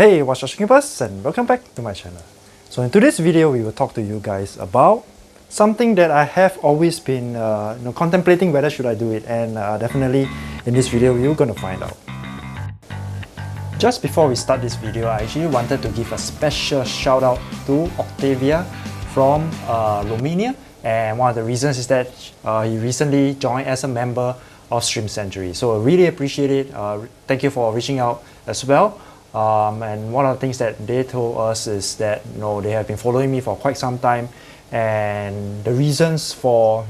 Hey, what's up, UGFs, and welcome back to my channel. So in today's video, we will talk to you guys about something that I have always been contemplating whether should I do it, and definitely in this video you're gonna find out. Just before we start this video, I actually wanted to give a special shout out to Octavia from Romania, and one of the reasons is that he recently joined as a member of Stream Century. So I really appreciate it. Thank you for reaching out as well. And one of the things that they told us is that they have been following me for quite some time, and the reasons for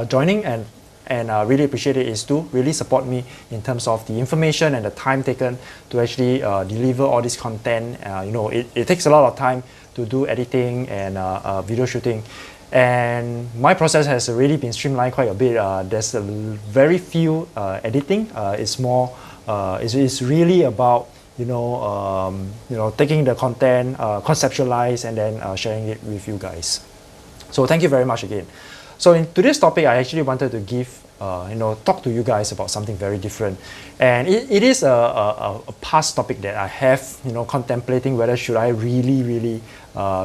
joining and really appreciate it is to really support me in terms of the information and the time taken to actually deliver all this content. It takes a lot of time to do editing and video shooting, and my process has already been streamlined quite a bit. There's a very few editing. It's more it's really about taking the content, conceptualize, and then sharing it with you guys. So thank you very much again. So in today's topic, I actually wanted to give talk to you guys about something very different, and it is a past topic that I have contemplating whether should I really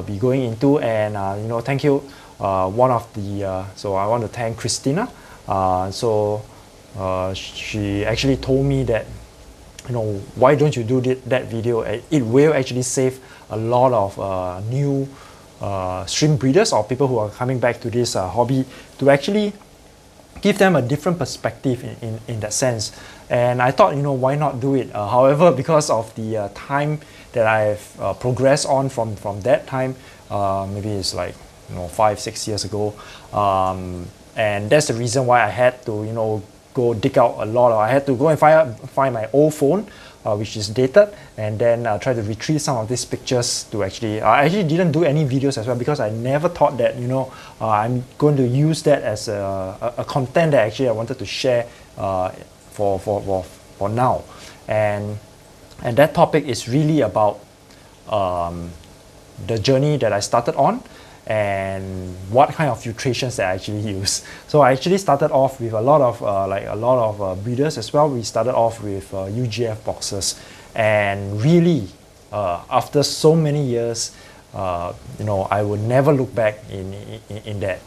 be going into. And thank you, one of the so I want to thank Christina. She actually told me that why don't you do that video? It will actually save a lot of new stream breeders or people who are coming back to this hobby, to actually give them a different perspective in that sense. And I thought, why not do it? However, because of the time that I've progressed on from that time, maybe it's like 5-6 years ago, and that's the reason why I had to go dig out a lot. I had to go and find my old phone, which is dated, and then try to retrieve some of these pictures to actually. I actually didn't do any videos as well because I never thought that I'm going to use that as a content that actually I wanted to share for now. And that topic is really about the journey that I started on, and what kind of filtrations that I actually use. So I actually started off with a lot of breeders as well. We started off with UGF boxes, and really after so many years, I would never look back in that.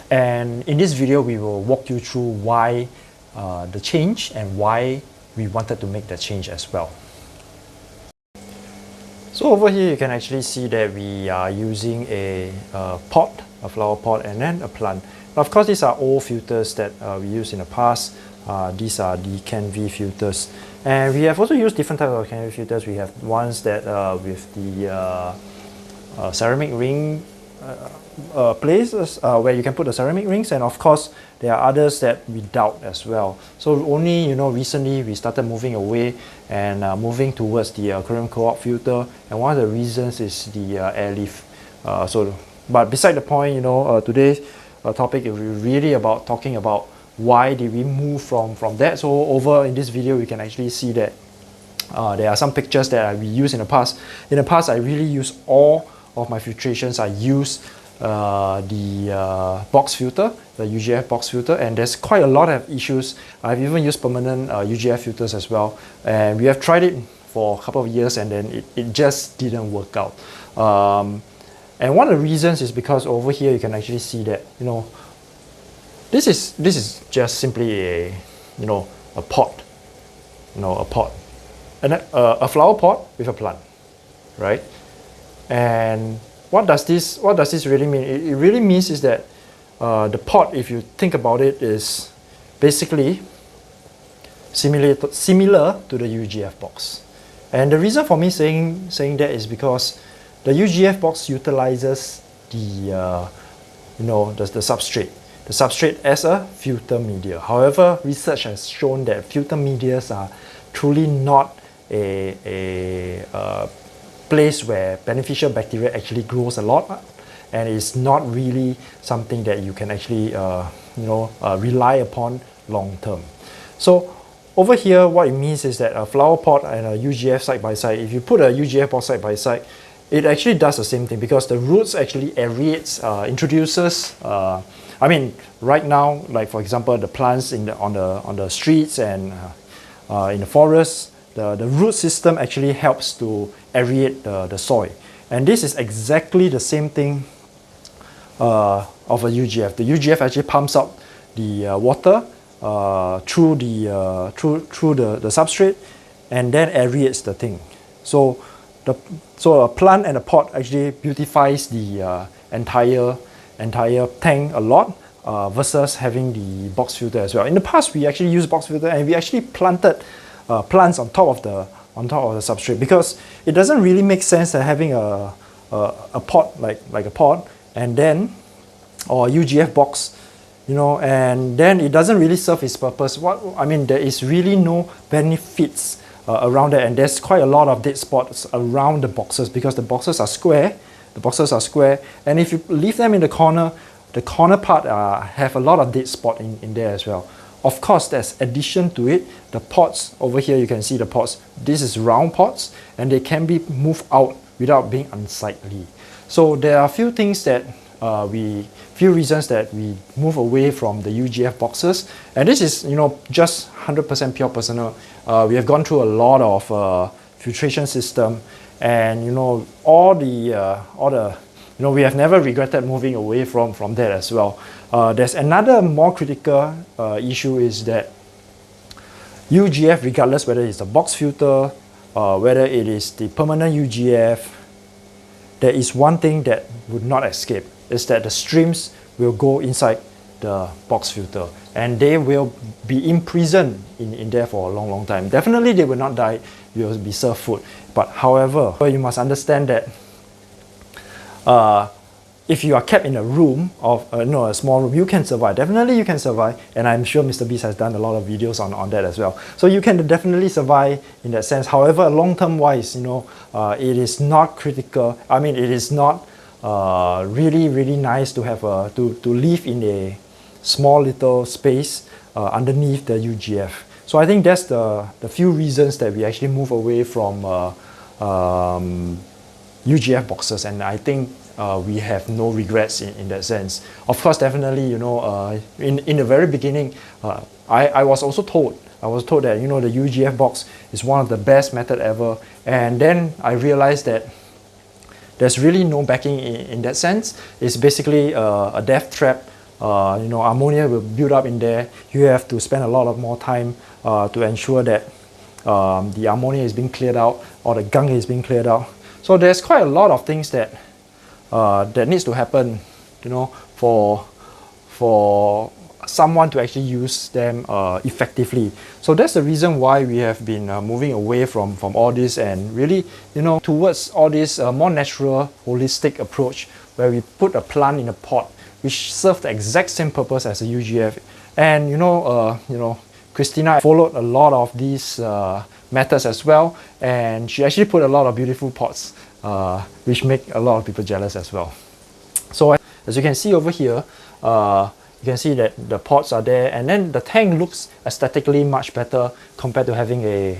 And in this video, we will walk you through why the change and why we wanted to make the change as well. So over here you can actually see that we are using a pot, a flower pot, and then a plant. Now, of course, these are old filters that we used in the past. These are the CanV filters, and we have also used different types of CanV filters. We have ones that with the ceramic ring places where you can put the ceramic rings, and of course there are others that without as well. So only recently we started moving away and moving towards the aquarium co-op filter, and one of the reasons is the airlift. But beside the point, today's topic is really about talking about why did we move from that. So over in this video, we can actually see that there are some pictures that we used in the past. In the past, I really use all of my filtrations. I use the box filter, the UGF box filter, and there's quite a lot of issues. I've even used permanent UGF filters as well, and we have tried it for a couple of years, and then it just didn't work out. And one of the reasons is because over here you can actually see that this is just simply a pot, a pot, and a flower pot with a plant, right? And what does this really mean? It really means is that the pot, if you think about it, is basically similar to the UGF box. And the reason for me saying that is because the UGF box utilizes the substrate as a filter media. However, research has shown that filter medias are truly not a place where beneficial bacteria actually grows a lot, and it's not really something that you can actually rely upon long term. So over here, what it means is that a flower pot and a UGF side by side, if you put a UGF pot side by side, it actually does the same thing, because the roots actually aerates, introduces. I mean, right now, like for example, the plants on the streets and in the forests, the root system actually helps to aerate the soil. And this is exactly the same thing of a UGF. The UGF actually pumps up the water through the substrate and then aerates the thing. So a plant and a pot actually beautifies the entire tank a lot versus having the box filter as well. In the past, we actually used box filter and we actually planted plants on top of the substrate, because it doesn't really make sense that having a pot like a pot and then or a UGF box, you know, and then it doesn't really serve its purpose. There is really no benefits around it, and there's quite a lot of dead spots around the boxes because the boxes are square. And if you leave them in the corner part have a lot of dead spot in there as well. Of course, there's addition to it. The pots over here, you can see the pots. This is round pots, and they can be moved out without being unsightly. So there are a few things that few reasons that we move away from the UGF boxes, and this is, you know, just 100% pure personal. We have gone through a lot of filtration system, and you know, all the you know, we have never regretted moving away from that as well. There's another more critical issue is that UGF, regardless whether it's a box filter, whether it is the permanent UGF, there is one thing that would not escape, is that the streams will go inside the box filter and they will be imprisoned in there for a long time. Definitely they will not die, you will be served food. But however, you must understand that if you are kept in a room of a small room, you can survive. Definitely you can survive, and I'm sure Mr. Beast has done a lot of videos on that as well. So you can definitely survive in that sense. However, long-term wise, you know, it is not critical. I mean, it is not really nice to have to live in a small little space underneath the UGF. So I think that's the few reasons that we actually move away from UGF boxes, and I think we have no regrets in that sense. Of course, definitely, you know, in the very beginning, I was also told that, you know, the UGF box is one of the best method ever, and then I realized that there's really no backing in that sense. It's basically a death trap. You know, ammonia will build up in there. You have to spend a lot of more time to ensure that the ammonia is being cleared out or the gunk is being cleared out. So there's quite a lot of things that that needs to happen, you know, for someone to actually use them effectively. So that's the reason why we have been moving away from all this and really, you know, towards all this more natural, holistic approach where we put a plant in a pot which serves the exact same purpose as a UGF. And you know, Christina followed a lot of these methods as well, and she actually put a lot of beautiful pots which make a lot of people jealous as well. So as you can see over here, you can see that the pots are there, and then the tank looks aesthetically much better compared to having a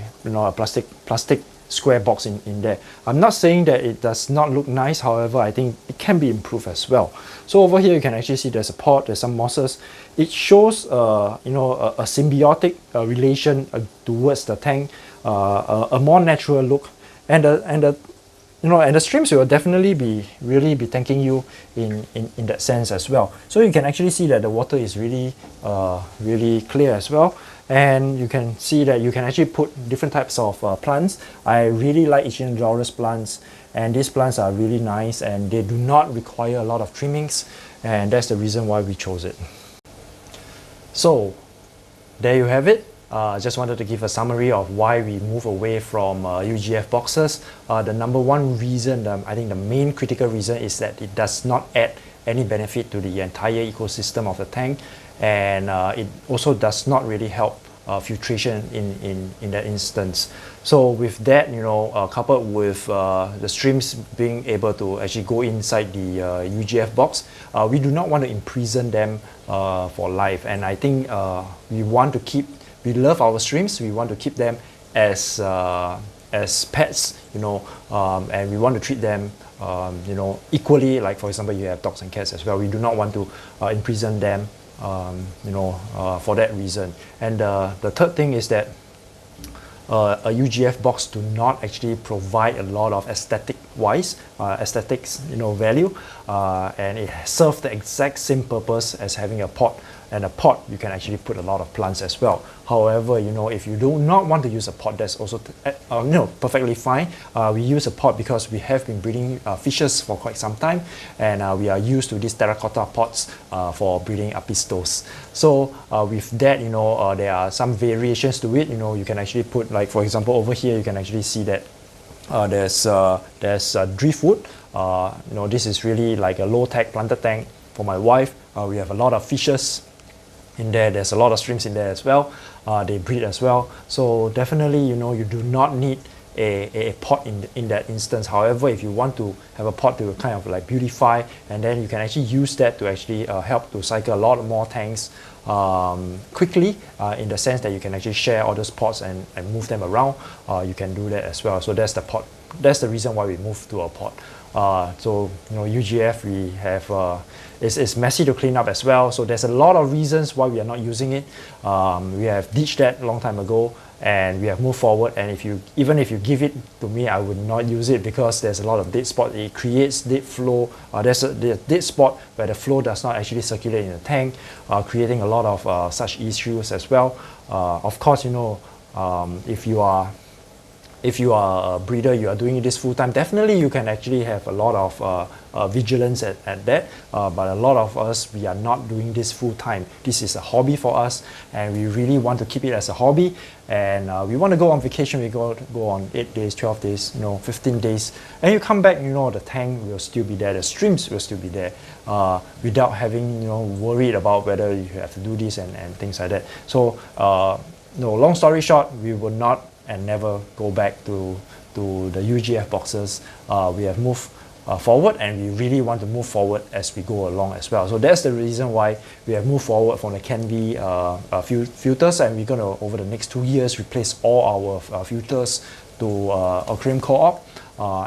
plastic square box in there. I'm not saying that it does not look nice, however, I think it can be improved as well. So over here you can actually see there's a pot, there's some mosses. It shows you know, a symbiotic relation towards the tank, a more natural look, and the streams will definitely really be thanking you in that sense as well. So you can actually see that the water is really clear as well, and you can see that you can actually put different types of plants. I really like Echinodorus plants, and these plants are really nice and they do not require a lot of trimmings, and that's the reason why we chose it. So there you have it. Just wanted to give a summary of why we move away from UGF boxes. The number one reason, I think the main critical reason, is that it does not add any benefit to the entire ecosystem of the tank, and it also does not really help filtration in that instance. So with that, you know, coupled with the streams being able to actually go inside the UGF box, we do not want to imprison them for life, and I think we love our streams. We want to keep them as pets, you know, and we want to treat them, you know, equally. Like for example, you have dogs and cats as well. We do not want to imprison them, you know, for that reason. And the third thing is that a UGF box do not actually provide a lot of aesthetics, value, and it serves the exact same purpose as having a pot. And a pot, you can actually put a lot of plants as well. However, if you do not want to use a pot, that's also perfectly fine. We use a pot because we have been breeding fishes for quite some time, and we are used to these terracotta pots for breeding apistos. So with that, there are some variations to it. You can actually put, like for example, over here, you can actually see that there's driftwood. This is really like a low-tech planted tank for my wife. We have a lot of fishes in there. There's a lot of shrimps in there as well. They breed as well. So definitely, you do not need a pot in that instance. However, if you want to have a pot to kind of like beautify, and then you can actually use that to actually help to cycle a lot more tanks quickly, in the sense that you can actually share all those pots and move them around. You can do that as well. So that's the pot. That's the reason why we moved to a pot. So UGF, we have it's messy to clean up as well. So there's a lot of reasons why we are not using it. We have ditched that a long time ago, and we have moved forward. And even if you give it to me, I would not use it because there's a lot of dead spot. It creates dead flow. There's a dead spot where the flow does not actually circulate in the tank, creating a lot of such issues as well. Of course, if you are a breeder, you are doing this full time, definitely you can actually have a lot of vigilance at that. But a lot of us, we are not doing this full time. This is a hobby for us, and we really want to keep it as a hobby. And we want to go on vacation. We go on 8 days, 12 days, 15 days, and you come back. The tank will still be there. The streams will still be there, without having worried about whether you have to do this and things like that. So long story short, we will not and never go back to the UGF boxes. We have moved forward, and we really want to move forward as we go along as well. So that's the reason why we have moved forward from the Canvey filters, and we're going to, over the next 2 years, replace all our filters to aquarium co-op,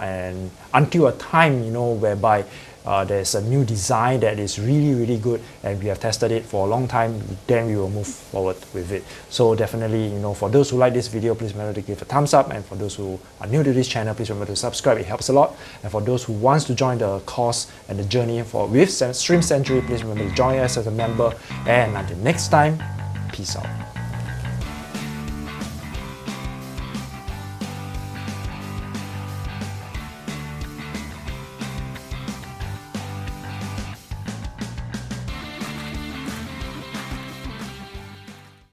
and until a time whereby there's a new design that is really, really good, and we have tested it for a long time, then we will move forward with it. So definitely, for those who like this video, please remember to give a thumbs up, and for those who are new to this channel, please remember to subscribe. It helps a lot. And for those who wants to join the course and the journey with Shrimp Sanctuary, please remember to join us as a member. And until next time, peace out.